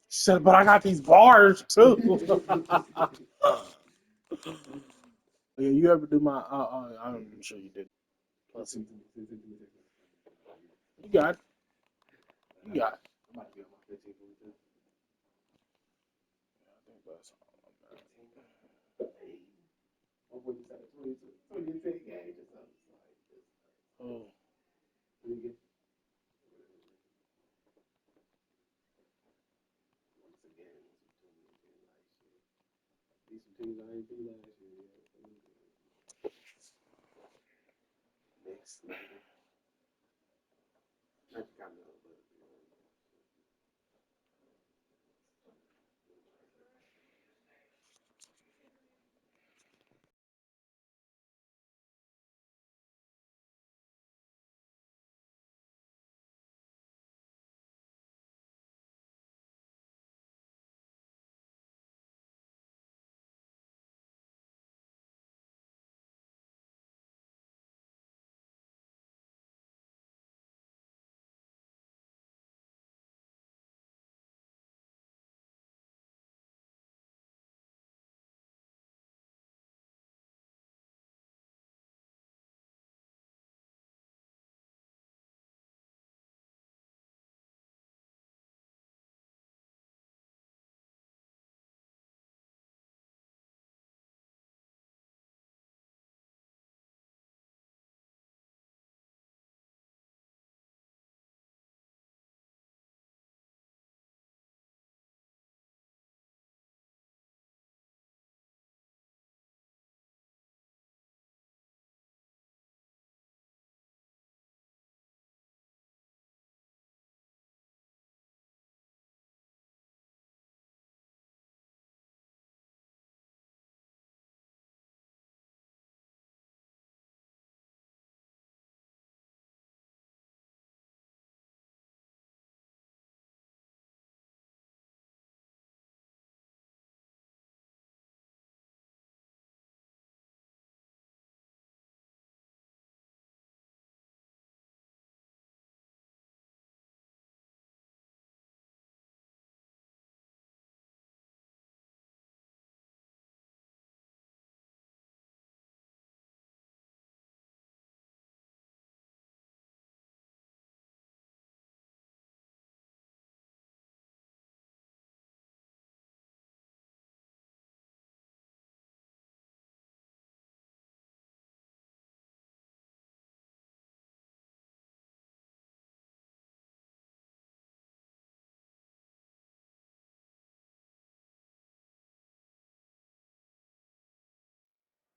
Shit, but I got these bars too. Yeah, you ever do my? I'm sure you did. Plus, you got, it. You got. It. I think that's all. Oh.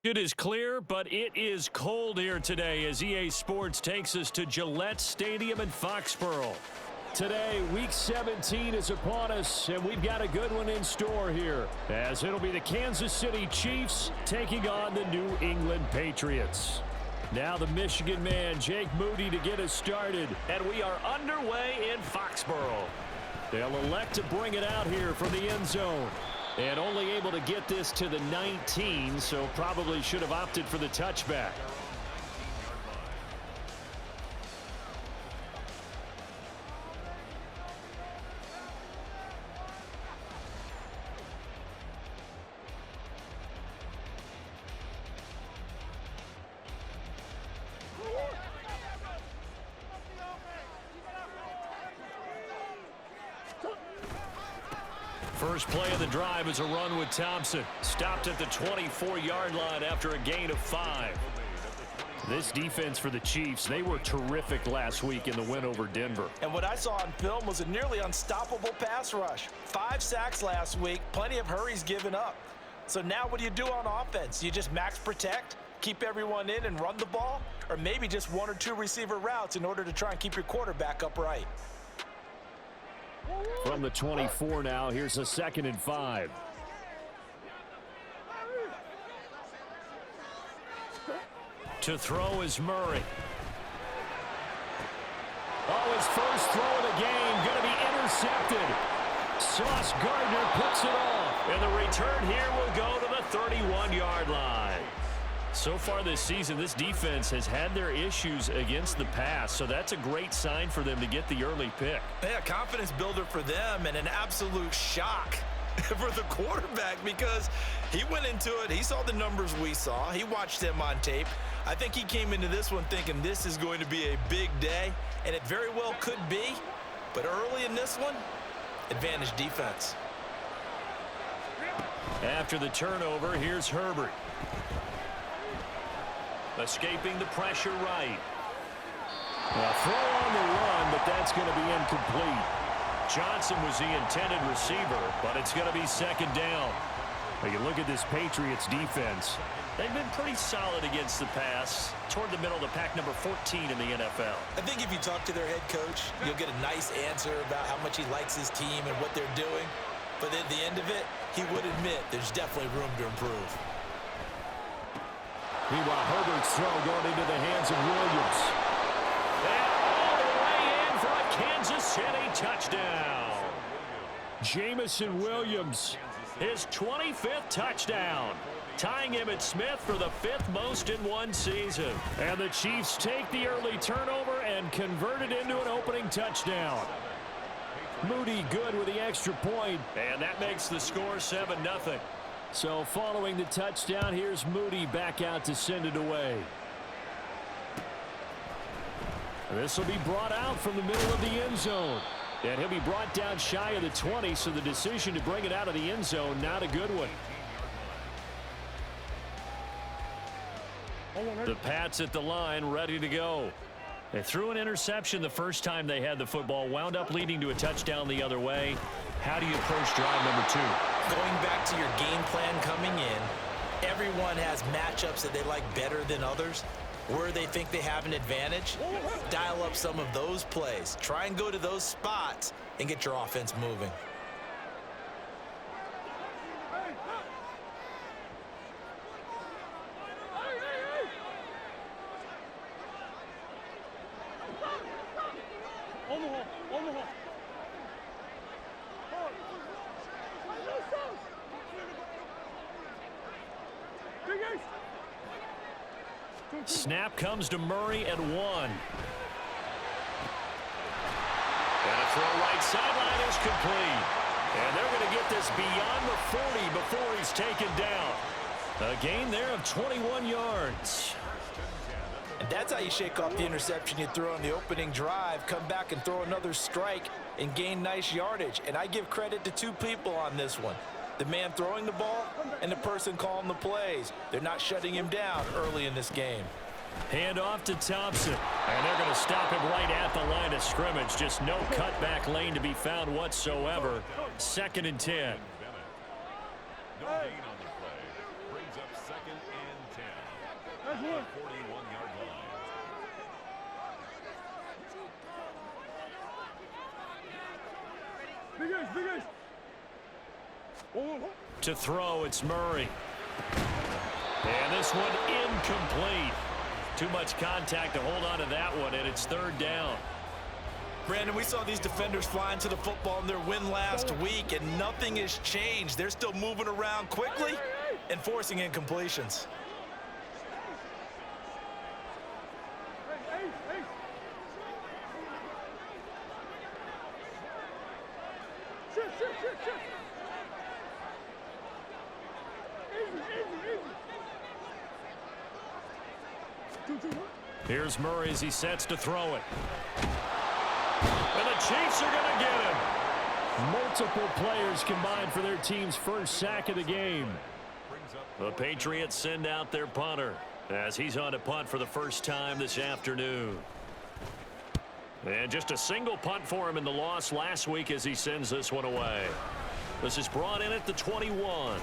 It is clear, but it is cold here today as EA Sports takes us to Gillette Stadium in Foxborough. Today, Week 17 is upon us, and we've got a good one in store here, as it'll be the Kansas City Chiefs taking on the New England Patriots. Now the Michigan man, Jake Moody, to get us started, and we are underway in Foxborough. They'll elect to bring it out here from the end zone. And only able to get this to the 19, so probably should have opted for the touchback. First play of the drive is a run with Thompson. Stopped at the 24-yard line after a gain of 5. This defense for the Chiefs, they were terrific last week in the win over Denver. And what I saw on film was a nearly unstoppable pass rush. 5 sacks last week, plenty of hurries given up. So now what do you do on offense? You just max protect, keep everyone in and run the ball? Or maybe just 1 or 2 receiver routes in order to try and keep your quarterback upright? From the 24 now, here's a 2nd and 5. To throw is Murray. Oh, his first throw of the game going to be intercepted. Sauce Gardner puts it off. And the return here will go to the 31-yard line. So far this season, this defense has had their issues against the pass, so that's a great sign for them to get the early pick. Yeah, confidence builder for them and an absolute shock for the quarterback because he went into it. He saw the numbers we saw. He watched them on tape. I think he came into this one thinking this is going to be a big day, and it very well could be. But early in this one, advantage defense. After the turnover, here's Herbert. Escaping the pressure right. A throw on the run, but that's going to be incomplete. Johnson was the intended receiver, but it's going to be second down. Now you look at this Patriots defense. They've been pretty solid against the pass, toward the middle of the pack, number 14 in the NFL. I think if you talk to their head coach, you'll get a nice answer about how much he likes his team and what they're doing. But at the end of it, he would admit there's definitely room to improve. Meanwhile, Herbert's throw going into the hands of Williams. And all the way in for a Kansas City touchdown. Jamison Williams, his 25th touchdown, tying Emmitt Smith for the 5th most in one season. And the Chiefs take the early turnover and convert it into an opening touchdown. Moody good with the extra point, and that makes the score 7-0. So following the touchdown, here's Moody back out to send it away. This will be brought out from the middle of the end zone. And he'll be brought down shy of the 20, so the decision to bring it out of the end zone, not a good one. The Pats at the line, ready to go. They threw an interception the first time they had the football, wound up leading to a touchdown the other way. How do you approach drive number 2? Going back to your game plan coming in, everyone has matchups that they like better than others. Where they think they have an advantage, dial up some of those plays. Try and go to those spots and get your offense moving. Snap comes to Murray at 1. And a throw right sideline is complete. And they're going to get this beyond the 40 before he's taken down. A gain there of 21 yards. And that's how you shake off the interception you throw on the opening drive, come back and throw another strike and gain nice yardage. And I give credit to two people on this one. The man throwing the ball and the person calling the plays. They're not shutting him down early in this game. Hand off to Thompson. And they're going to stop him right at the line of scrimmage. Just no cutback lane to be found whatsoever. 2nd and 10. No gain on the play. Brings up 2nd and 10. 41-yard line. To throw, it's Murray. And this one incomplete. Too much contact to hold on to that one, and it's 3rd down. Brandon, we saw these defenders flying to the football in their win last week, and nothing has changed. They're still moving around quickly and forcing incompletions. Here's Murray as he sets to throw it. And the Chiefs are going to get him. Multiple players combined for their team's first sack of the game. The Patriots send out their punter as he's on to punt for the first time this afternoon. And just a single punt for him in the loss last week as he sends this one away. This is brought in at the 21.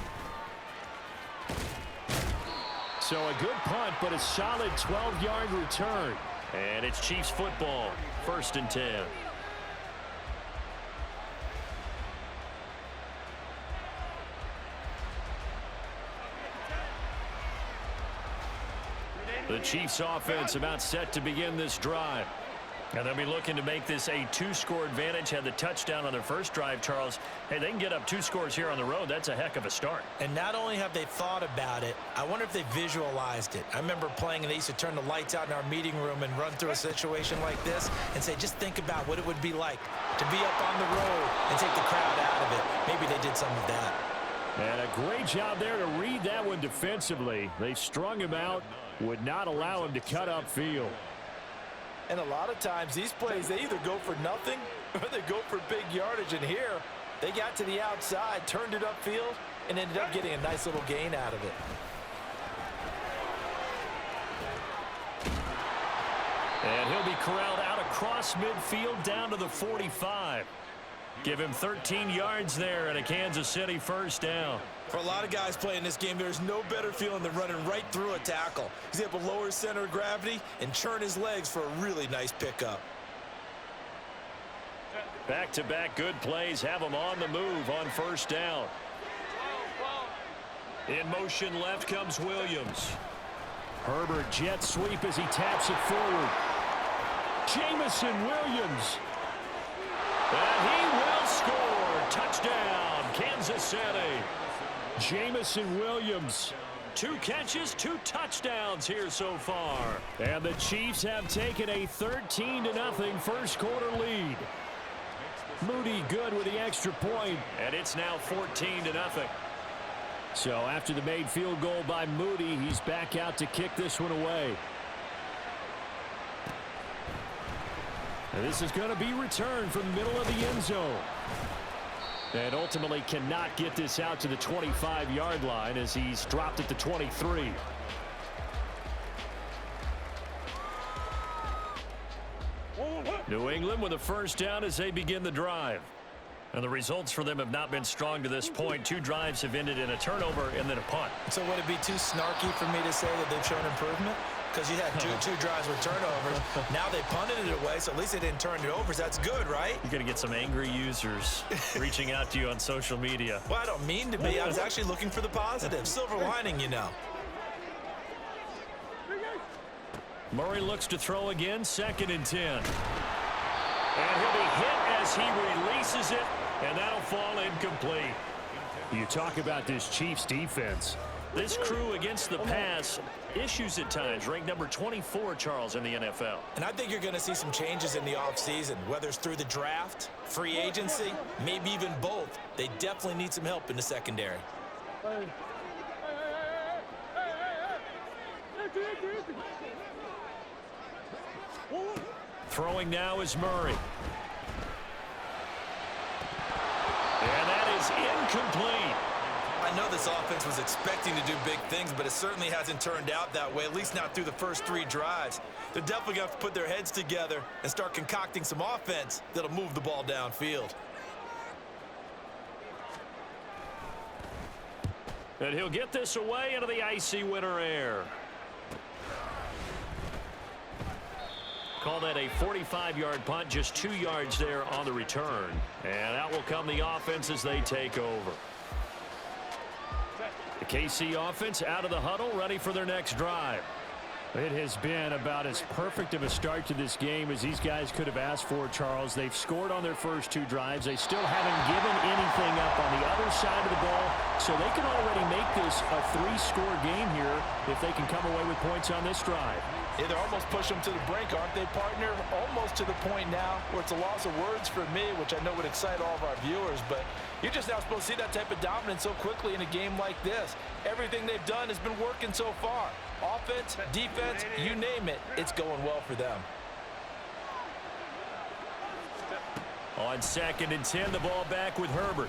So a good punt, but a solid 12-yard return. And it's Chiefs football, 1st and 10. The Chiefs offense about set to begin this drive. And they'll be looking to make this a 2-score advantage. Had the touchdown on their first drive, Charles. Hey, they can get up 2 scores here on the road. That's a heck of a start. And not only have they thought about it, I wonder if they visualized it. I remember playing, and they used to turn the lights out in our meeting room and run through a situation like this and say, just think about what it would be like to be up on the road and take the crowd out of it. Maybe they did some of that. And a great job there to read that one defensively. They strung him out, would not allow him to cut upfield. And a lot of times these plays, they either go for nothing or they go for big yardage. And here, they got to the outside, turned it upfield, and ended up getting a nice little gain out of it. And he'll be corralled out across midfield down to the 45. Give him 13 yards there and a Kansas City first down. For a lot of guys playing this game, there's no better feeling than running right through a tackle. He's able to lower his center of gravity and churn his legs for a really nice pickup. Back-to-back good plays have him on the move on first down. In motion left comes Williams. Herbert jet sweep as he taps it forward. Jamison Williams. And he will score. Touchdown, Kansas City. Jamison Williams. 2 catches, 2 touchdowns here so far. And the Chiefs have taken a 13-0 first quarter lead. Moody good with the extra point, and it's now 14-0. So after the made field goal by Moody, he's back out to kick this one away. And this is going to be returned from the middle of the end zone. And ultimately cannot get this out to the 25-yard line as he's dropped at the 23. New England with a first down as they begin the drive. And the results for them have not been strong to this point. 2 drives have ended in a turnover and then a punt. So would it be too snarky for me to say that they've shown improvement? Because you had two drives with turnovers. Now they punted it away, so at least they didn't turn it over. So that's good, right? You're going to get some angry users reaching out to you on social media. Well, I don't mean to be. I was actually looking for the positive. Silver lining, you know. Murray looks to throw again, 2nd and 10. And he'll be hit as he releases it, and that'll fall incomplete. You talk about this Chiefs defense. This crew against the pass, issues at times, ranked number 24, Charles, in the NFL. And I think you're going to see some changes in the offseason, whether it's through the draft, free agency, maybe even both. They definitely need some help in the secondary. Throwing now is Murray. And that is incomplete. I know this offense was expecting to do big things, but it certainly hasn't turned out that way, at least not through the first 3 drives. They're definitely going to have to put their heads together and start concocting some offense that'll move the ball downfield. And he'll get this away into the icy winter air. Call that a 45-yard punt, just 2 yards there on the return. And out will come the offense as they take over. The KC offense out of the huddle, ready for their next drive. It has been about as perfect of a start to this game as these guys could have asked for, Charles. They've scored on their first 2 drives. They still haven't given anything up on the other side of the ball, so they can already make this a 3-score game here if they can come away with points on this drive. Yeah, they're almost pushing them to the brink, aren't they, partner? Almost to the point now where it's a loss of words for me, which I know would excite all of our viewers, but you're just not supposed to see that type of dominance so quickly in a game like this. Everything they've done has been working so far. Offense, defense, you name it, it's going well for them. On 2nd and 10, the ball back with Herbert.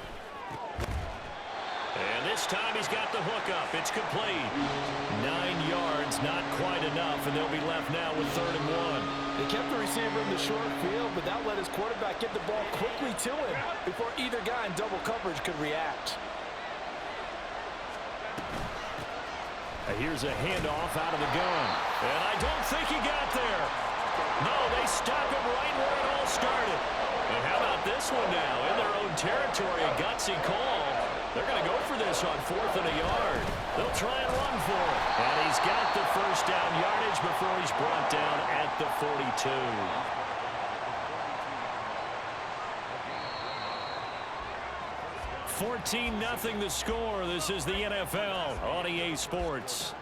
And this time he's got the hook up. It's complete. 9 yards, not quite enough, and they'll be left now with 3rd and 1. They kept the receiver in the short field, but that let his quarterback get the ball quickly to him before either guy in double coverage could react. Here's a handoff out of the gun. And I don't think he got there. No, they stop him right where it all started. And how about this one now? In their own territory, a gutsy call. They're going to go for this on 4th and a yard. They'll try and run for it. And he's got the first down yardage before he's brought down at the 42. 14-0 the score. This is the NFL on EA Sports.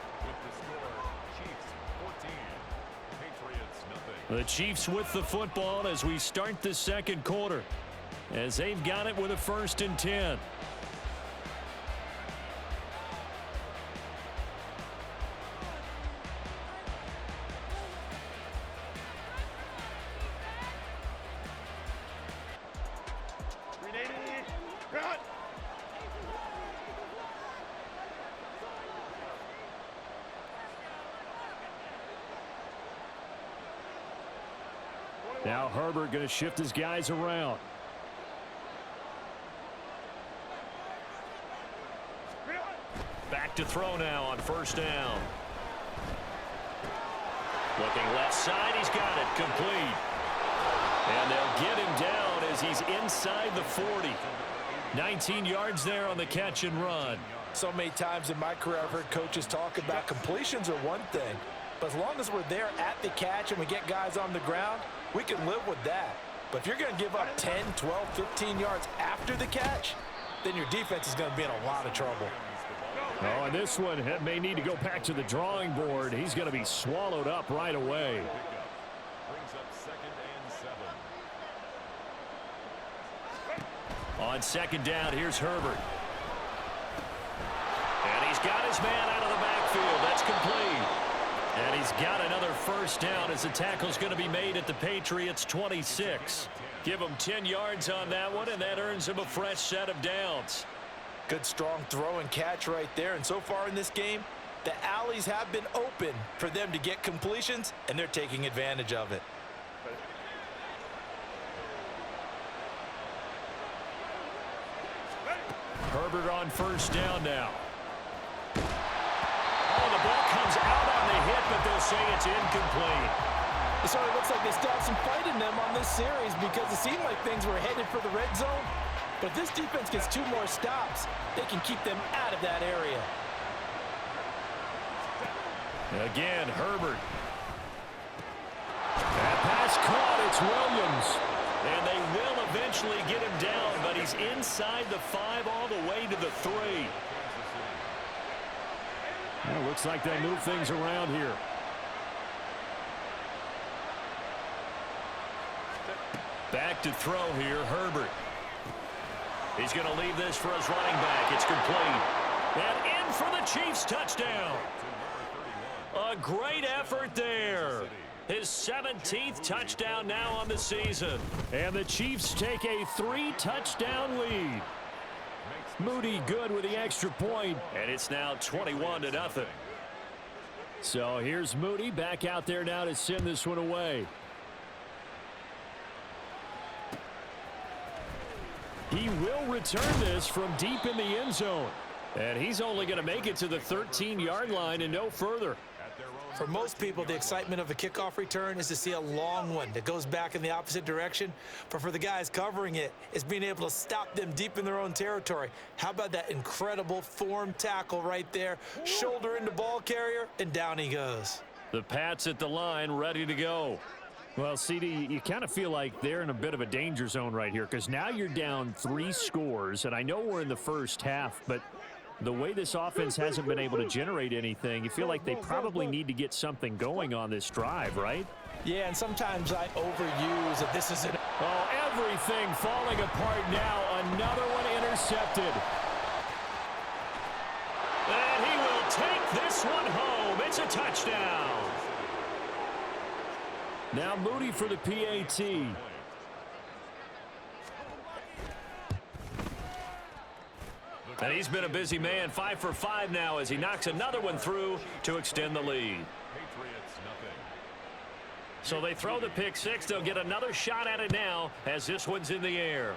The Chiefs with the football as we start the second quarter, as they've got it with a 1st and 10. Now Herbert going to shift his guys around. Back to throw now on 1st down. Looking left side, he's got it complete. And they'll get him down as he's inside the 40. 19 yards there on the catch and run. So many times in my career I've heard coaches talk about completions are one thing, but as long as we're there at the catch and we get guys on the ground, we can live with that. But if you're going to give up 10, 12, 15 yards after the catch, then your defense is going to be in a lot of trouble. Oh, and this one may need to go back to the drawing board. He's going to be swallowed up right away. Brings up 2nd and 7. On 2nd down, here's Herbert. And he's got his man out of the backfield. That's complete. And he's got another 1st down as the tackle's going to be made at the Patriots' 26. Give him 10 yards on that one, and that earns him a fresh set of downs. Good strong throw and catch right there. And so far in this game, the alleys have been open for them to get completions, and they're taking advantage of it. Herbert on 1st down now. Oh, the ball comes out on the hit, but they'll say it's incomplete. It sort of looks like they still have some fight in them on this series because it seemed like things were headed for the red zone. But if this defense gets 2 more stops, they can keep them out of that area. Again, Herbert. That pass caught. It's Williams. And they will eventually get him down, but he's inside the 5 all the way to the 3. Well, looks like they move things around here. Back to throw here, Herbert. He's going to leave this for his running back. It's complete. And in for the Chiefs touchdown. A great effort there. His 17th touchdown now on the season. And the Chiefs take a 3-touchdown lead. Moody good with the extra point, and it's now 21-0. So here's Moody back out there now to send this one away. He will return this from deep in the end zone. And he's only going to make it to the 13-yard line and no further. For most people, the excitement of a kickoff return is to see a long one that goes back in the opposite direction. But for the guys covering it, it's being able to stop them deep in their own territory. How about that incredible form tackle right there? Shoulder into ball carrier, and down he goes. The Pats at the line ready to go. Well, CD, you kind of feel like they're in a bit of a danger zone right here because now you're down 3 scores. And I know we're in the first half, but the way this offense hasn't been able to generate anything, you feel like they probably need to get something going on this drive, right? Yeah, and sometimes I overuse that this isn't. Oh, everything falling apart now. Another one intercepted. And he will take this one home. It's a touchdown. Now Moody for the PAT. And he's been a busy man, 5 for 5 now as he knocks another one through to extend the lead. So they throw the pick 6. They'll get another shot at it now as this one's in the air.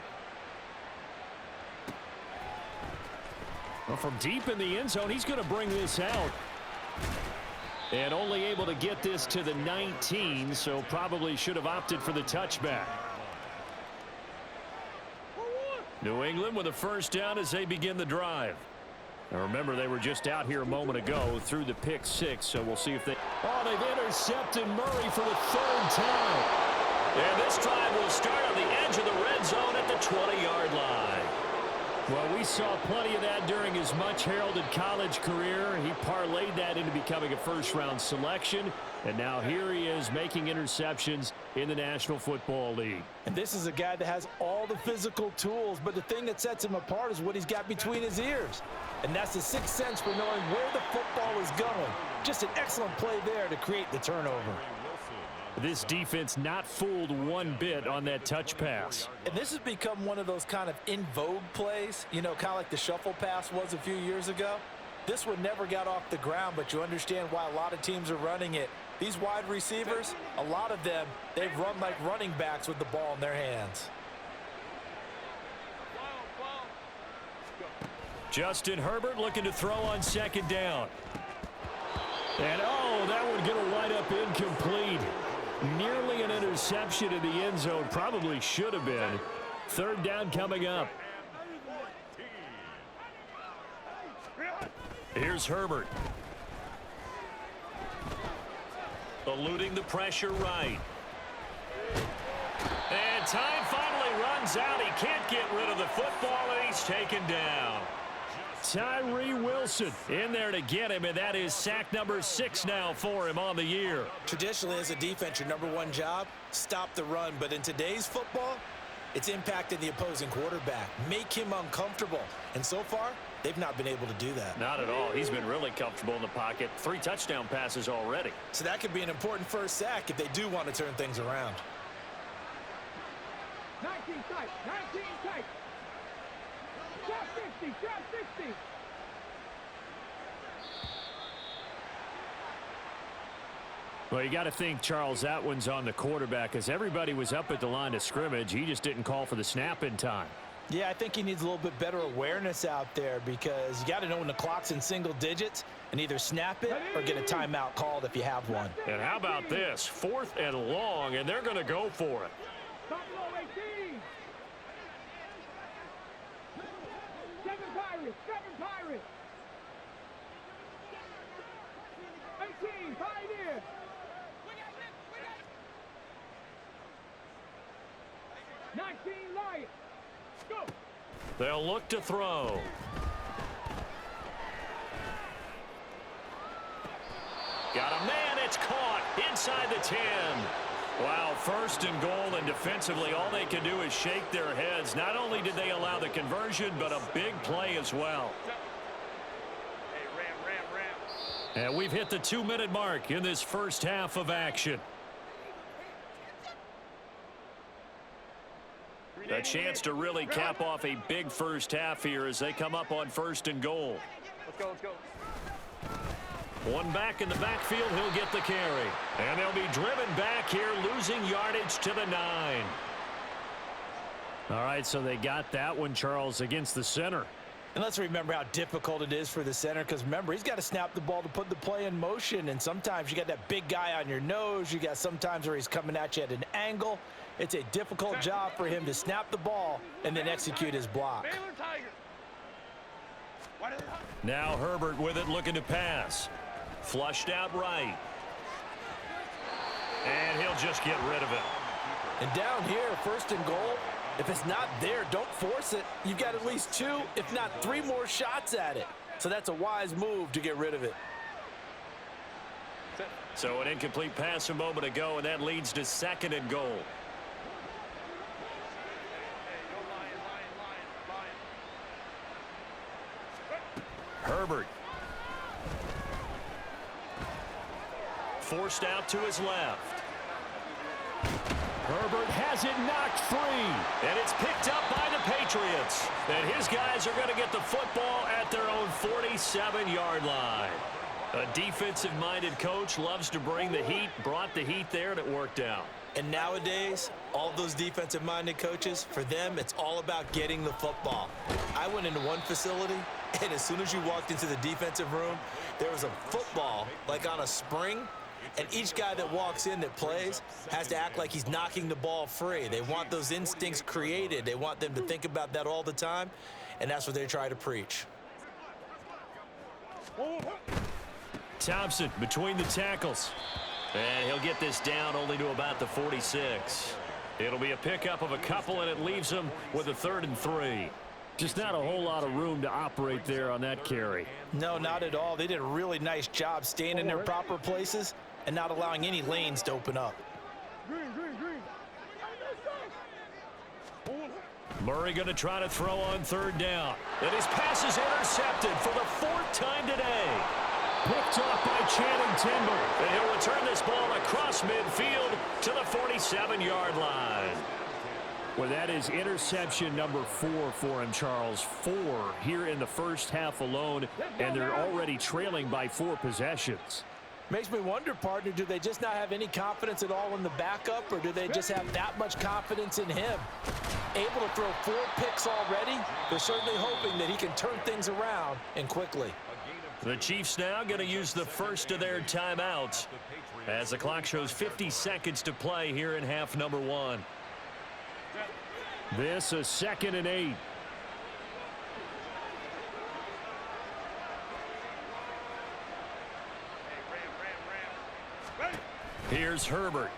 Well, from deep in the end zone, he's going to bring this out. And only able to get this to the 19, so probably should have opted for the touchback. New England with a first down as they begin the drive. Now remember, they were just out here a moment ago through the pick 6, so we'll see if they... Oh, they've intercepted Murray for the 3rd time. And this drive will start on the edge of the red zone at the 20-yard line. Well, we saw plenty of that during his much-heralded college career. He parlayed that into becoming a first-round selection, and now here he is making interceptions in the National Football League. And this is a guy that has all the physical tools, but the thing that sets him apart is what he's got between his ears. And that's the sixth sense for knowing where the football is going. Just an excellent play there to create the turnover. This defense not fooled one bit on that touch pass. And this has become one of those kind of in vogue plays, you know, kind of like the shuffle pass was a few years ago. This one never got off the ground, but you understand why a lot of teams are running it. These wide receivers, a lot of them, they've run like running backs with the ball in their hands. Justin Herbert looking to throw on second down. And, oh, that one going to wind up incomplete. Nearly an interception in the end zone. Probably should have been. Third down coming up. Here's Herbert. Eluding the pressure right. And time finally runs out. He can't get rid of the football, and he's taken down. Tyree Wilson in there to get him, and that is sack number 6 now for him on the year. Traditionally, as a defense, your number one job, stop the run. But in today's football, it's impacting the opposing quarterback. Make him uncomfortable. And so far, they've not been able to do that. Not at all. He's been really comfortable in the pocket. 3 touchdown passes already. So that could be an important first sack if they do want to turn things around. 19 tight, 19 tight. Drop 60, drop 60. Well, you got to think, Charles, that one's on the quarterback because everybody was up at the line of scrimmage. He just didn't call for the snap in time. Yeah, I think he needs a little bit better awareness out there because you got to know when the clock's in single digits and either snap it or get a timeout called if you have one. And how about this? 4th and long, and they're going to go for it. Top low 18. 7 Pirates, 7 Pirates. 18, Pioneer. 19 Lions. Go. They'll look to throw. Got a man. It's caught inside the 10. Wow, 1st and goal, and defensively all they can do is shake their heads. Not only did they allow the conversion, but a big play as well. And we've hit the 2-minute mark in this first half of action. A chance to really cap off a big first half here as they come up on 1st and goal. Let's go, let's go. One back in the backfield, he'll get the carry. And they'll be driven back here, losing yardage to the 9. All right, so they got that one, Charles, against the center. And let's remember how difficult it is for the center because, remember, he's got to snap the ball to put the play in motion. And sometimes you got that big guy on your nose. You got sometimes where he's coming at you at an angle. It's a difficult job for him to snap the ball and then execute his block. Now Herbert with it, looking to pass. Flushed out right. And he'll just get rid of it. And down here, 1st and goal, if it's not there, don't force it. You've got at least 2, if not 3 more shots at it. So that's a wise move to get rid of it. So an incomplete pass a moment ago, and that leads to 2nd and goal. Herbert. Forced out to his left. Herbert has it knocked free, and it's picked up by the Patriots. And his guys are going to get the football at their own 47-yard line. A defensive-minded coach loves to bring the heat, brought the heat there, and it worked out. And nowadays, all those defensive-minded coaches, for them, it's all about getting the football. I went into one facility, and as soon as you walked into the defensive room, there was a football, like on a spring, and each guy that walks in that plays has to act like he's knocking the ball free. They want those instincts created. They want them to think about that all the time, and that's what they try to preach. Thompson between the tackles. And he'll get this down only to about the 46. It'll be a pickup of a couple, and it leaves him with a 3rd and 3. Just not a whole lot of room to operate there on that carry. No, not at all. They did a really nice job staying in their proper places and not allowing any lanes to open up. Green, green, green. Murray going to try to throw on third down. And his pass is intercepted for the 4th time today. Picked off by Channing Timber. And he'll return this ball across midfield to the 47-yard line. Well, that is interception number 4 for him, Charles. 4 here in the first half alone, and they're already trailing by 4 possessions. Makes me wonder, partner, do they just not have any confidence at all in the backup, or do they just have that much confidence in him? Able to throw 4 picks already, they're certainly hoping that he can turn things around and quickly. The Chiefs now going to use the first of their timeouts as the clock shows 50 seconds to play here in half number 1. This a 2nd and 8. Here's Herbert.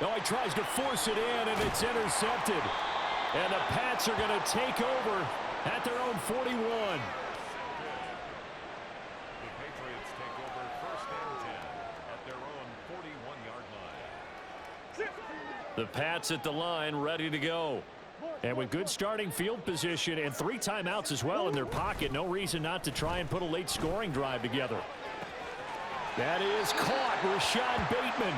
Oh, he tries to force it in, and it's intercepted. And the Pats are going to take over at their own 41. The Patriots take over 1st and 10 at their own 41-yard line. The Pats at the line, ready to go. And with good starting field position and 3 timeouts as well in their pocket, no reason not to try and put a late scoring drive together. That is caught, Rashad Bateman.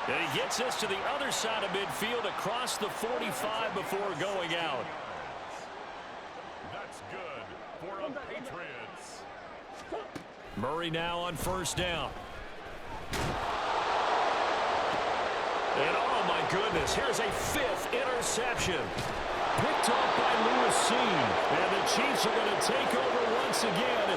And he gets us to the other side of midfield across the 45 before going out. That's good for the Patriots. Murray now on 1st down. And oh my goodness, here's a 5th interception. Picked off by Lewis Seen. And the Chiefs are going to take over once again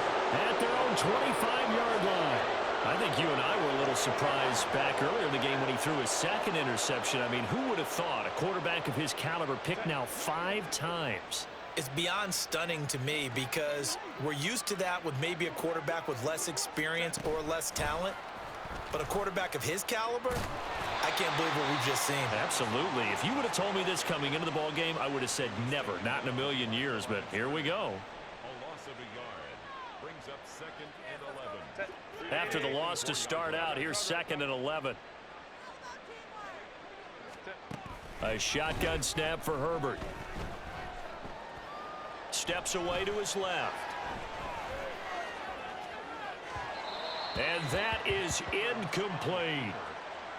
at their own 25-yard line. I think you and I were a little surprised back earlier in the game when he threw his 2nd interception. I mean, who would have thought a quarterback of his caliber picked now 5 times? It's beyond stunning to me because we're used to that with maybe a quarterback with less experience or less talent. But a quarterback of his caliber, I can't believe what we've just seen. Absolutely. If you would have told me this coming into the ball game, I would have said never, not in a million years. But here we go. A loss of a yard brings up 2nd and 11. After the loss to start out, here's 2nd and 11. A shotgun snap for Herbert. Steps away to his left. And that is incomplete.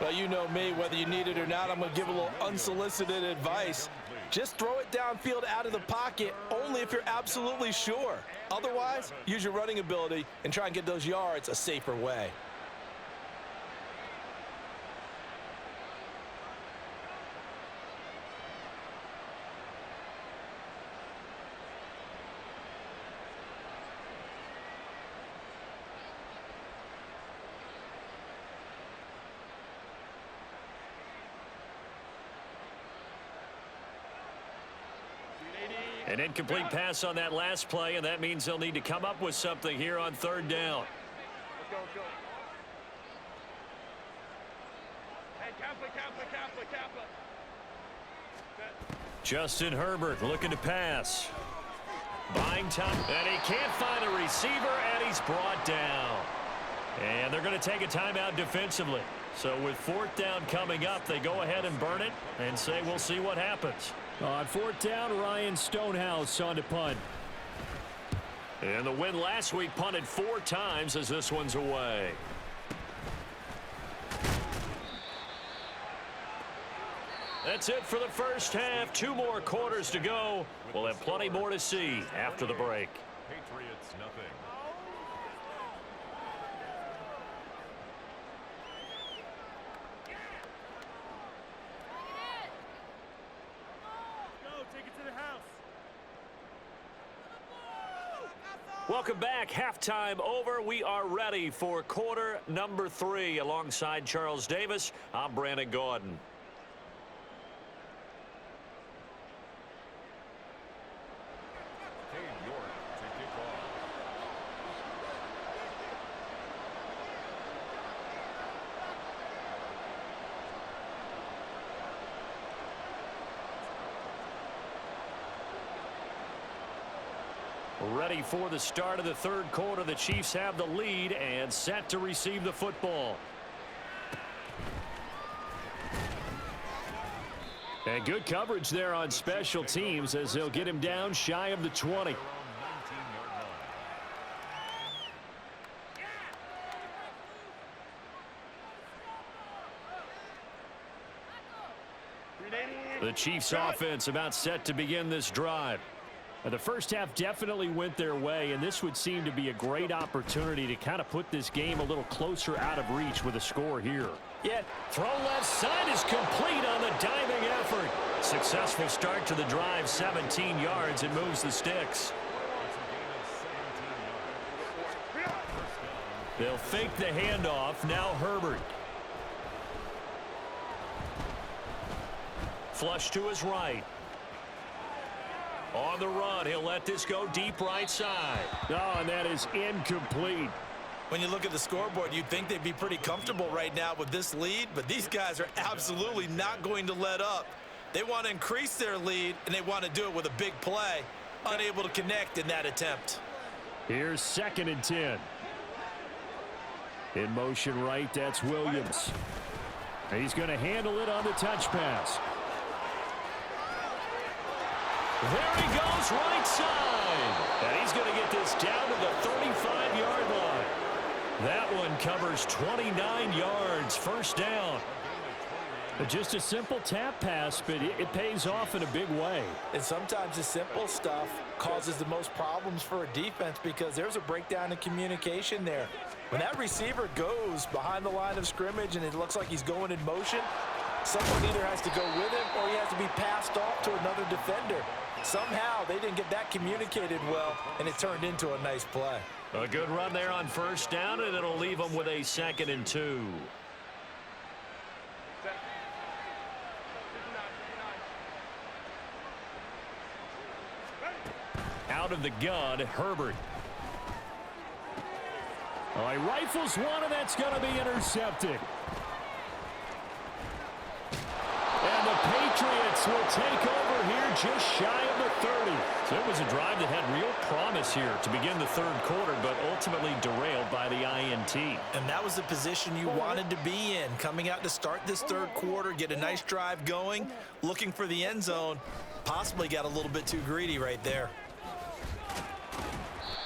Well, you know me, whether you need it or not, I'm going to give a little unsolicited advice. Just throw it downfield out of the pocket only if you're absolutely sure. Otherwise, use your running ability and try and get those yards a safer way. An incomplete pass on that last play, and that means they'll need to come up with something here on 3rd down. Let's go, let's go. Hey, Kappa. Justin Herbert looking to pass. Buying time, and he can't find a receiver, and he's brought down. And they're going to take a timeout defensively. So with 4th down coming up, they go ahead and burn it and say we'll see what happens. On 4th down, Ryan Stonehouse on to punt. And the win last week punted 4 times as this one's away. That's it for the first half. 2 more quarters to go. We'll have plenty more to see after the break. Patriots nothing. Welcome back. Halftime over. We are ready for quarter number 3. Alongside Charles Davis, I'm Brandon Gordon. ready for the start of the third quarter. The Chiefs have the lead and set to receive the football. And good coverage there on special teams as they'll get him down shy of the 20. The Chiefs offense about set to begin this drive. The first half definitely went their way, and this would seem to be a great opportunity to kind of put this game a little closer out of reach with a score here. Yeah, throw left side is complete on the diving effort. Successful start to the drive, 17 yards, and moves the sticks. They'll fake the handoff. Now Herbert. Flush to his right. On the run, he'll let this go deep right side. Oh, and that is incomplete. When you look at the scoreboard, you'd think they'd be pretty comfortable right now with this lead, but these guys are absolutely not going to let up. They want to increase their lead, and they want to do it with a big play. Unable to connect in that attempt. Here's 2nd and 10. In motion right, that's Williams. He's going to handle it on the touch pass. There he goes, right side. And he's going to get this down to the 35-yard line. That one covers 29 yards, first down. Just a simple tap pass, but it pays off in a big way. And sometimes the simple stuff causes the most problems for a defense because there's a breakdown in communication there. When that receiver goes behind the line of scrimmage and it looks like he's going in motion, someone either has to go with him or he has to be passed off to another defender. Somehow they didn't get that communicated well, and it turned into a nice play. A good run there on first down, and it'll leave them with a 2nd and 2. Out of the gun, Herbert. Oh, he rifles one, and that's going to be intercepted. And the Patriots will take over here just shy of the 30. So it was a drive that had real promise here to begin the third quarter, but ultimately derailed by the INT. And that was the position you wanted to be in, coming out to start this third quarter, get a nice drive going, looking for the end zone. Possibly got a little bit too greedy right there.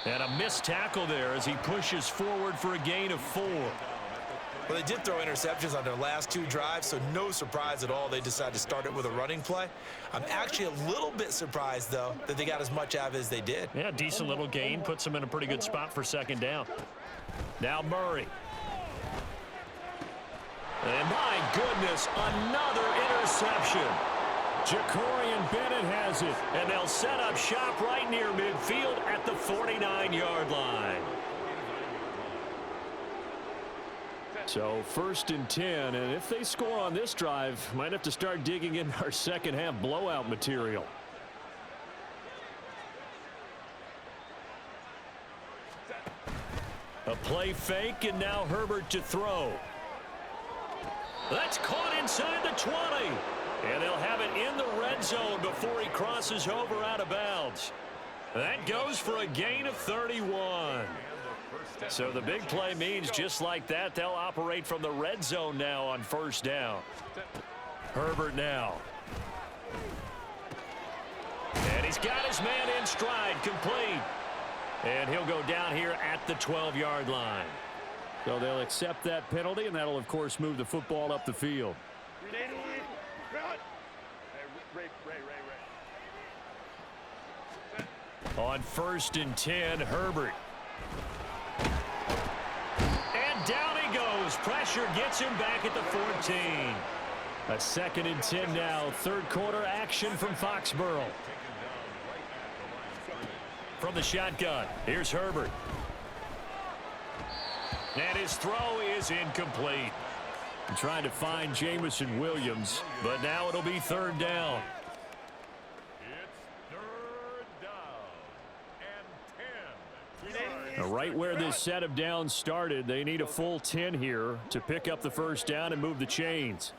And a missed tackle there as he pushes forward for a gain of 4. Well, they did throw interceptions on their last 2 drives, so no surprise at all they decided to start it with a running play. I'm actually a little bit surprised, though, that they got as much out of it as they did. Yeah, decent little gain. Puts them in a pretty good spot for 2nd down. Now Murray. And my goodness, another interception. Jacorian Bennett has it, and they'll set up shop right near midfield at the 49-yard line. So 1st and 10, and if they score on this drive, might have to start digging in our second half blowout material. A play fake, and now Herbert to throw. That's caught inside the 20. And they'll have it in the red zone before he crosses over out of bounds. That goes for a gain of 31. So the big play means just like that, they'll operate from the red zone now on first down. Herbert now. And he's got his man in stride, complete. And he'll go down here at the 12-yard line. So they'll accept that penalty, and that'll, of course, move the football up the field. On 1st and 10, Herbert. And down he goes. Pressure gets him back at the 14. A 2nd and 10 now. Third quarter action from Foxborough. From the shotgun, here's Herbert. And his throw is incomplete. Trying to find Jamison Williams, but now it'll be 3rd down. Now, right where this set of downs started, they need a full 10 here to pick up the first down and move the chains.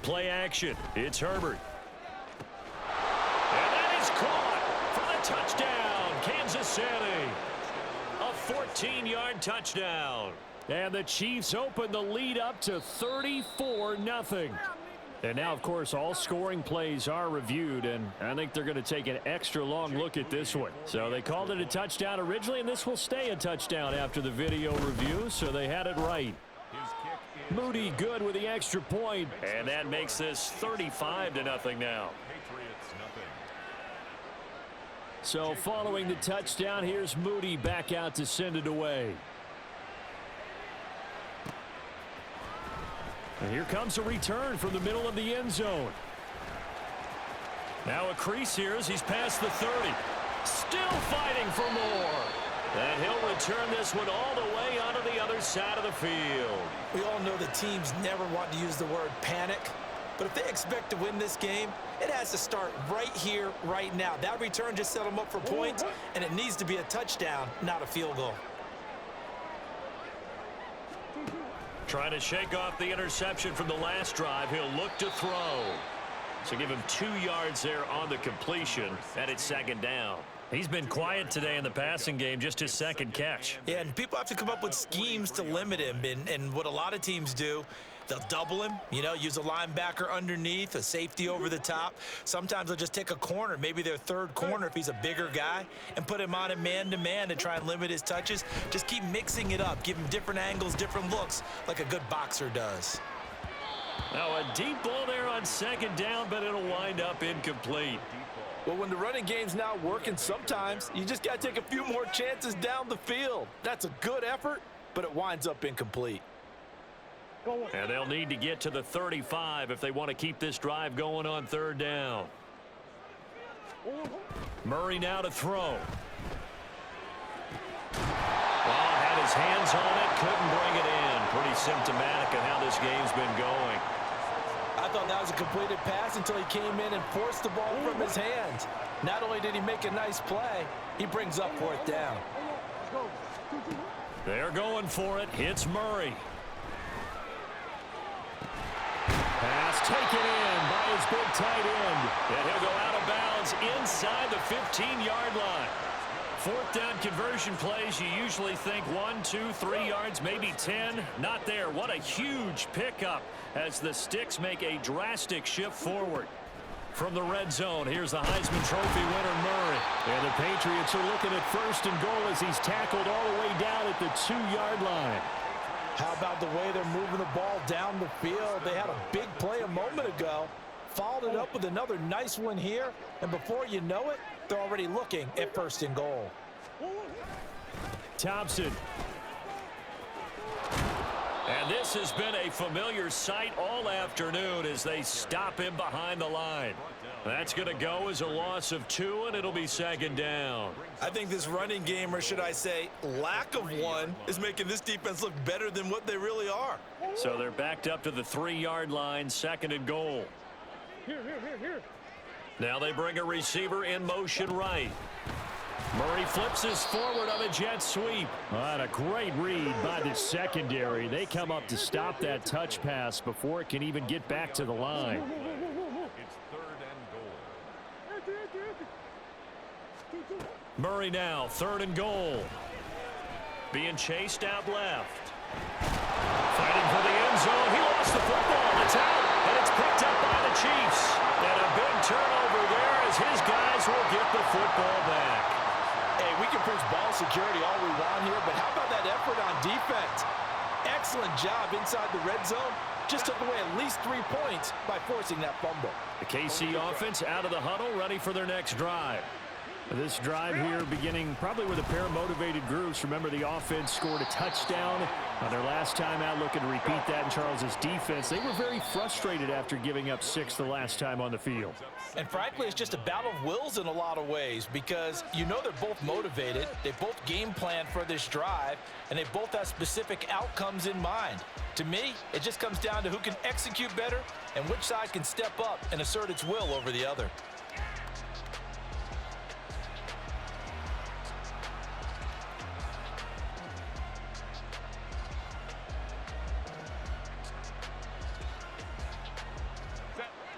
Play action. It's Herbert. And Sandy. A 14-yard touchdown. And the Chiefs open the lead up to 34-0. And now, of course, all scoring plays are reviewed, and I think they're going to take an extra long look at this one. So they called it a touchdown originally, and this will stay a touchdown after the video review, so they had it right. Moody good with the extra point, and that makes this 35-0 now. So following the touchdown, here's Moody back out to send it away. And here comes a return from the middle of the end zone. Now a crease here as he's past the 30. Still fighting for more. And he'll return this one all the way onto the other side of the field. We all know the teams never want to use the word panic. But if they expect to win this game, it has to start right here, right now. That return just set them up for points, and it needs to be a touchdown, not a field goal. Trying to shake off the interception from the last drive. He'll look to throw. So give him 2 yards there on the completion, and it's second down. He's been quiet today in the passing game, just his second catch. Yeah, and people have to come up with schemes to limit him, and what a lot of teams do, they'll double him, use a linebacker underneath, a safety over the top. Sometimes they'll just take a corner, maybe their third corner if he's a bigger guy, and put him on a man-to-man to try and limit his touches. Just keep mixing it up, give him different angles, different looks, like a good boxer does. Now a deep ball there on second down, but it'll wind up incomplete. Well, when the running game's not working, sometimes you just got to take a few more chances down the field. That's a good effort, but it winds up incomplete. And they'll need to get to the 35 if they want to keep this drive going on third down. Murray now to throw. Had his hands on it, couldn't bring it in. Pretty symptomatic of how this game's been going. I thought that was a completed pass until he came in and forced the ball from his hands. Not only did he make a nice play, he brings up fourth down. They're going for it. Hits Murray. Pass taken in by his big tight end. And he'll go out of bounds inside the 15-yard line. Fourth down conversion plays, you usually think 1, 2, 3 yards, maybe 10. Not there. What a huge pickup as the Sticks make a drastic shift forward. From the red zone, here's the Heisman Trophy winner, Murray. And the Patriots are looking at first and goal as he's tackled all the way down at the 2-yard line. How about the way they're moving the ball down the field? They had a big play a moment ago. Followed it up with another nice one here. And before you know it, they're already looking at first and goal. Thompson. And this has been a familiar sight all afternoon as they stop him behind the line. That's going to go as a loss of 2, and it'll be second down. I think this running game, or should I say lack of one, is making this defense look better than what they really are. So they're backed up to the 3-yard line, second and goal. Here. Now they bring a receiver in motion right. Murray flips this forward on a jet sweep. What a great read by the secondary. They come up to stop that touch pass before it can even get back to the line. It's third and goal. Murray now, third and goal. Being chased out left. Fighting for the end zone. He lost the football. It's out, and it's picked up by the Chiefs. And a big turnover there as his guys will get the football back. Hey, we can preach ball security all we want here, but how about that effort on defense? Excellent job inside the red zone. Just took away at least 3 points by forcing that fumble. The KC offense out of the huddle, ready for their next drive. This drive here beginning probably with a pair of motivated groups. Remember, the offense scored a touchdown on their last time out, looking to repeat that in Charles's defense. They were very frustrated after giving up 6 the last time on the field. And frankly, it's just a battle of wills in a lot of ways because they're both motivated. They both game plan for this drive, and they both have specific outcomes in mind. To me, it just comes down to who can execute better and which side can step up and assert its will over the other.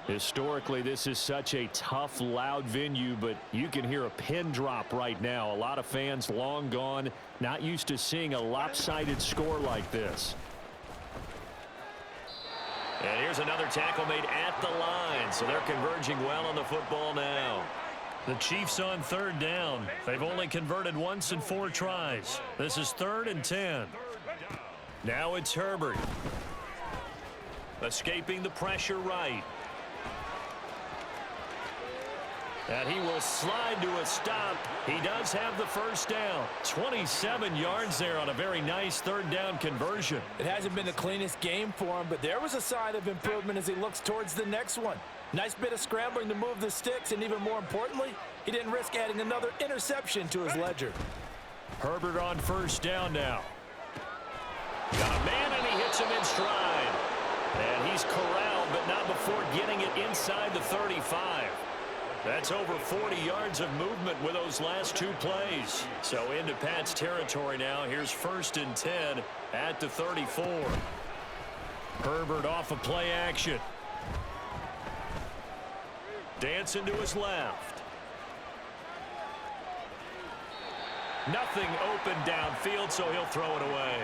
Historically, this is such a tough, loud venue, but you can hear a pin drop right now. A lot of fans long gone, not used to seeing a lopsided score like this. And here's another tackle made at the line, so they're converging well on the football now. The Chiefs on third down. They've only converted once in 4 tries. This is 3rd and 10. Now it's Herbert. Escaping the pressure right. And he will slide to a stop. He does have the first down. 27 yards there on a very nice 3rd down conversion. It hasn't been the cleanest game for him, but there was a sign of improvement as he looks towards the next one. Nice bit of scrambling to move the sticks, and even more importantly, he didn't risk adding another interception to his ledger. Herbert on first down now. Got a man, and he hits him in stride. And he's corralled, but not before getting it inside the 35. That's over 40 yards of movement with those last 2 plays. So into Pat's territory now. Here's 1st and 10 at the 34. Herbert off of play action. Dancing to his left. Nothing open downfield, so he'll throw it away.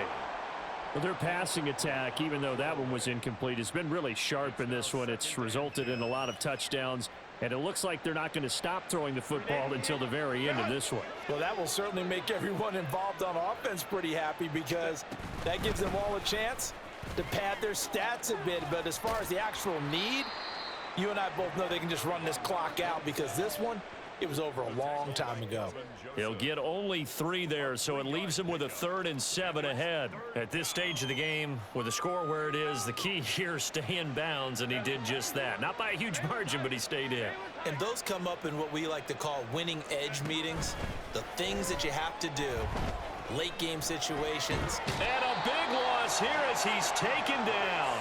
Well, their passing attack, even though that one was incomplete, has been really sharp in this one. It's resulted in a lot of touchdowns, and it looks like they're not going to stop throwing the football until the very end of this one. Well, that will certainly make everyone involved on offense pretty happy, because that gives them all a chance to pad their stats a bit. But as far as the actual need, you and I both know they can just run this clock out, because this one, it was over a long time ago. He'll get only 3 there, so it leaves him with a 3rd and 7 ahead. At this stage of the game, with the score where it is, the key here is stay in bounds, and he did just that. Not by a huge margin, but he stayed in. And those come up in what we like to call winning edge meetings. The things that you have to do. Late game situations. And a big loss here as he's taken down.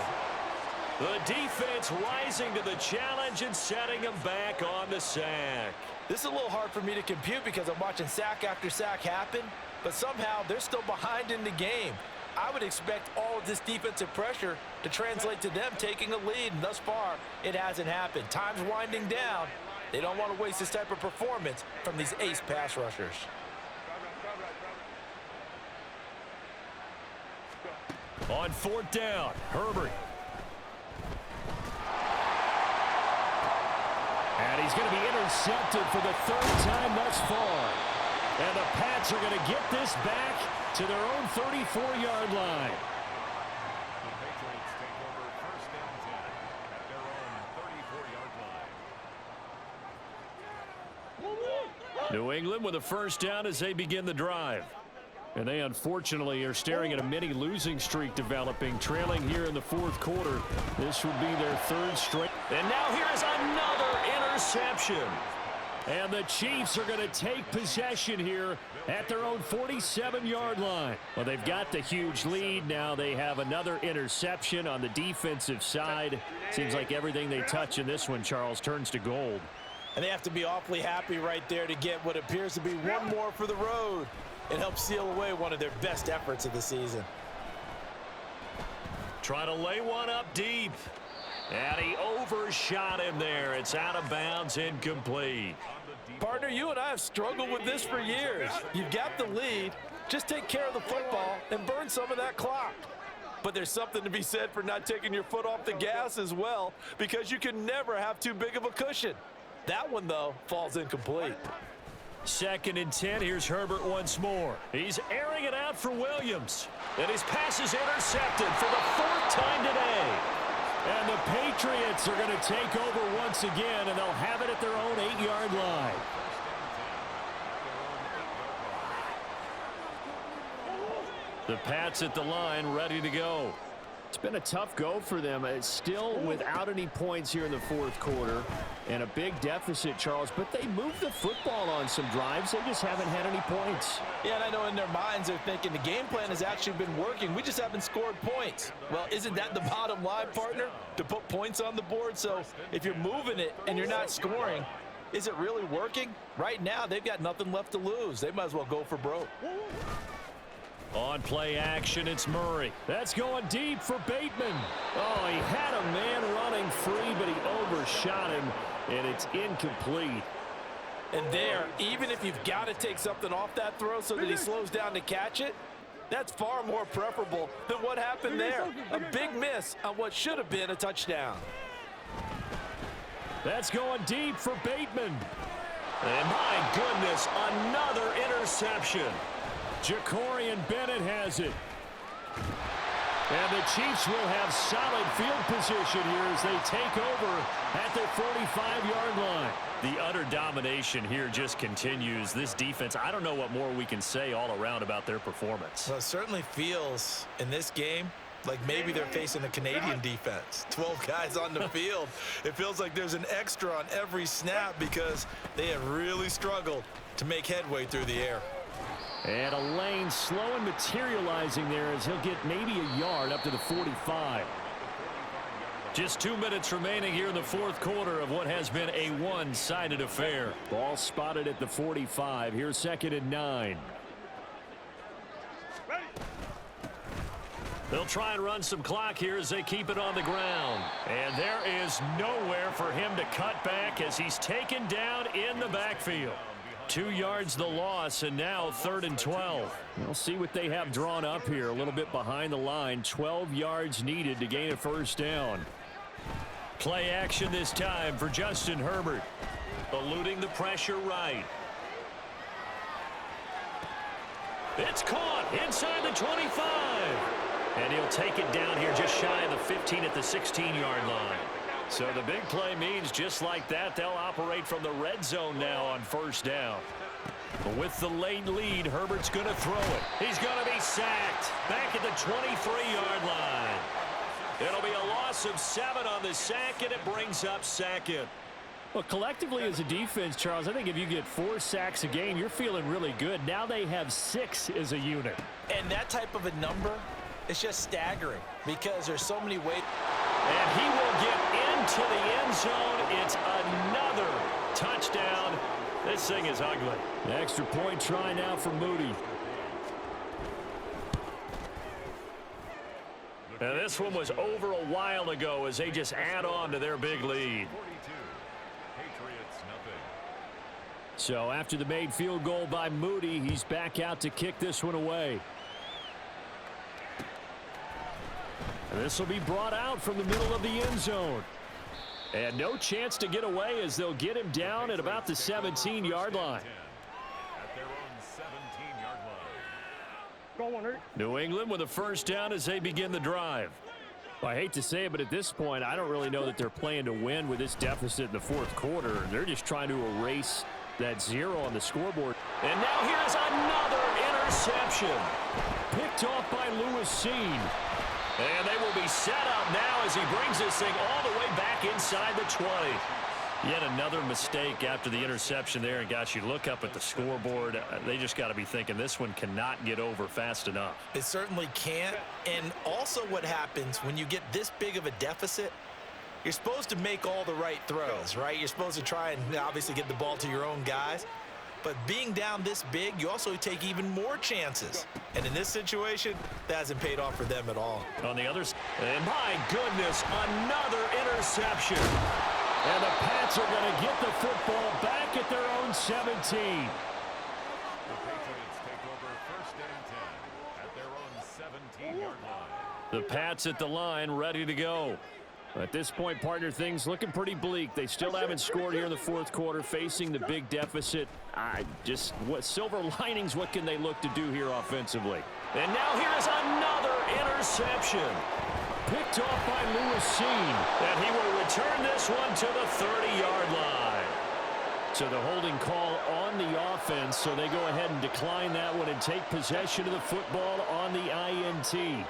The defense rising to the challenge and setting him back on the sack. This is a little hard for me to compute because I'm watching sack after sack happen, but somehow they're still behind in the game. I would expect all of this defensive pressure to translate to them taking a lead, and thus far, it hasn't happened. Time's winding down. They don't want to waste this type of performance from these ace pass rushers. On 4th down, Herbert. And he's going to be intercepted for the 3rd time thus far. And the Pats are going to get this back to their own 34-yard line. The Patriots take over 1st and 10 at their own 34-yard line. New England with a first down as they begin the drive. And they unfortunately are staring at a mini losing streak developing, trailing here in the 4th quarter. This would be their 3rd straight. And now here is another interception. And the Chiefs are going to take possession here at their own 47-yard line. Well, they've got the huge lead. Now they have another interception on the defensive side. Seems like everything they touch in this one, Charles, turns to gold. And they have to be awfully happy right there to get what appears to be one more for the road. It helps seal away one of their best efforts of the season. Trying to lay one up deep. And he overshot him there. It's out of bounds, incomplete. Partner, you and I have struggled with this for years. You've got the lead. Just take care of the football and burn some of that clock. But there's something to be said for not taking your foot off the gas as well, because you can never have too big of a cushion. That one, though, falls incomplete. 2nd and 10. Here's Herbert once more. He's airing it out for Williams. And his pass is intercepted for the 4th time today. And the Patriots are going to take over once again, and they'll have it at their own 8-yard line. The Pats at the line, ready to go. It's been a tough go for them. It's still without any points here in the 4th quarter. And a big deficit, Charles. But they moved the football on some drives. They just haven't had any points. Yeah, and I know in their minds they're thinking the game plan has actually been working. We just haven't scored points. Well, isn't that the bottom line, partner? To put points on the board. So if you're moving it and you're not scoring, is it really working? Right now, they've got nothing left to lose. They might as well go for broke. On play action, it's Murray. That's going deep for Bateman. Oh, he had a man running free, but he overshot him, and it's incomplete. And there, even if you've got to take something off that throw so that he slows down to catch it, that's far more preferable than what happened there. A big miss on what should have been a touchdown. That's going deep for Bateman. And my goodness, another interception. Jacorian Bennett has it. And the Chiefs will have solid field position here as they take over at their 45-yard line. The utter domination here just continues. This defense, I don't know what more we can say all around about their performance. Well, it certainly feels in this game like maybe they're facing a Canadian defense. 12 guys on the field. It feels like there's an extra on every snap because they have really struggled to make headway through the air. And a lane slow and materializing there as he'll get maybe a yard up to the 45. Just 2 minutes remaining here in the fourth quarter of what has been a one-sided affair. Ball spotted at the 45. Here's 2nd and 9. They'll try and run some clock here as they keep it on the ground. And there is nowhere for him to cut back as he's taken down in the backfield. 2 yards the loss, and now 3rd and 12. We'll see what they have drawn up here. A little bit behind the line. 12 yards needed to gain a first down. Play action this time for Justin Herbert. Eluding the pressure right. It's caught inside the 25. And he'll take it down here just shy of the 15 at the 16-yard line. So the big play means just like that, they'll operate from the red zone now on first down. But with the late lead, Herbert's going to throw it. He's going to be sacked back at the 23-yard line. It'll be a loss of 7 on the sack, and it brings up 2nd. Well, collectively as a defense, Charles, I think if you get 4 sacks a game, you're feeling really good. Now they have 6 as a unit. And that type of a number, it's just staggering because there's so many ways. And he will get into the end zone. It's another touchdown. This thing is ugly. The extra point try now for Moody. And this one was over a while ago as they just add on to their big lead. So after the made field goal by Moody, he's back out to kick this one away. And this will be brought out from the middle of the end zone. And no chance to get away as they'll get him down at about the 17-yard line. New England with a first down as they begin the drive. Well, I hate to say it, but at this point, I don't really know that they're playing to win with this deficit in the fourth quarter. They're just trying to erase that 0 on the scoreboard. And now here's another interception. Picked off by Lewis Seen. And they will be set up now as he brings this thing all the way back inside the 20. Yet another mistake after the interception there. And, gosh, you look up at the scoreboard. They just got to be thinking this one cannot get over fast enough. It certainly can't. And also what happens when you get this big of a deficit, you're supposed to make all the right throws, right? You're supposed to try and obviously get the ball to your own guys. But being down this big, you also take even more chances. And in this situation, that hasn't paid off for them at all. On the other side, and my goodness, another interception. And the Pats are going to get the football back at their own 17. The Patriots take over 1st and 10 at their own 17-yard line. The Pats at the line, ready to go. At this point, partner, things looking pretty bleak. They still haven't scored here in the fourth quarter, facing the big deficit. What silver linings, what can they look to do here offensively? And now here's another interception. Picked off by Lewis Seen. And he will return this one to the 30-yard line. So the holding call on the offense, so they go ahead and decline that one and take possession of the football on the INT.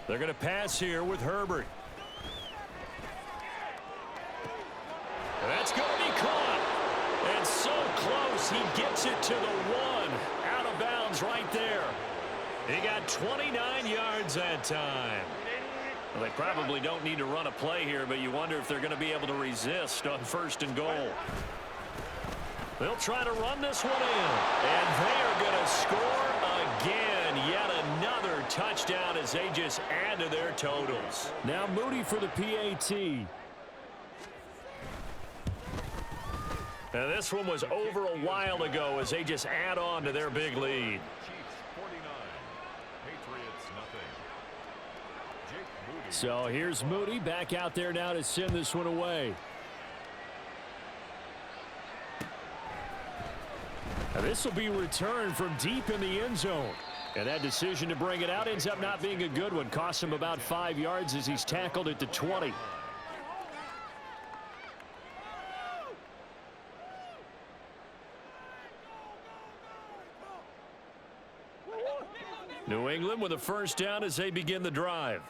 They're going to pass here with Herbert. That's going to be caught. And so close, he gets it to the 1. Out of bounds right there. He got 29 yards that time. Well, they probably don't need to run a play here, but you wonder if they're going to be able to resist on 1st and goal. They'll try to run this one in, and they are going to score again. Yet another touchdown as they just add to their totals. Now Moody for the PAT. Now this one was over a while ago as they just add on to their big lead. Chiefs 49, Patriots nothing. Jake Moody. So here's Moody back out there now to send this one away. Now this will be returned from deep in the end zone. And that decision to bring it out ends up not being a good one. Costs him about 5 yards as he's tackled at the 20. New England with a 1st down as they begin the drive.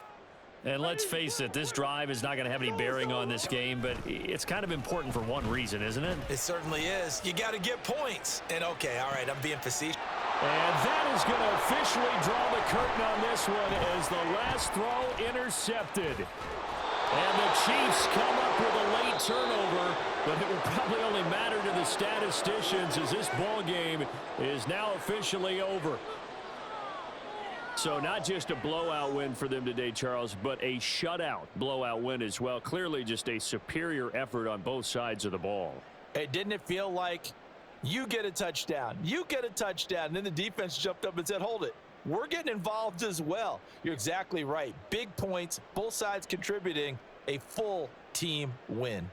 And let's face it, this drive is not going to have any bearing on this game, but it's kind of important for one reason, isn't it? It certainly is. You got to get points. And okay, all right, I'm being facetious. And that is going to officially draw the curtain on this one as the last throw intercepted. And the Chiefs come up with a late turnover, but it will probably only matter to the statisticians as this ball game is now officially over. So not just a blowout win for them today, Charles, but a shutout blowout win as well. Clearly just a superior effort on both sides of the ball. Hey, didn't it feel like you get a touchdown, you get a touchdown, and then the defense jumped up and said, hold it. We're getting involved as well. You're exactly right. Big points, both sides contributing, a full team win.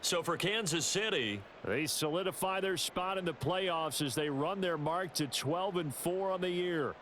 So for Kansas City, they solidify their spot in the playoffs as they run their mark to 12-4 on the year.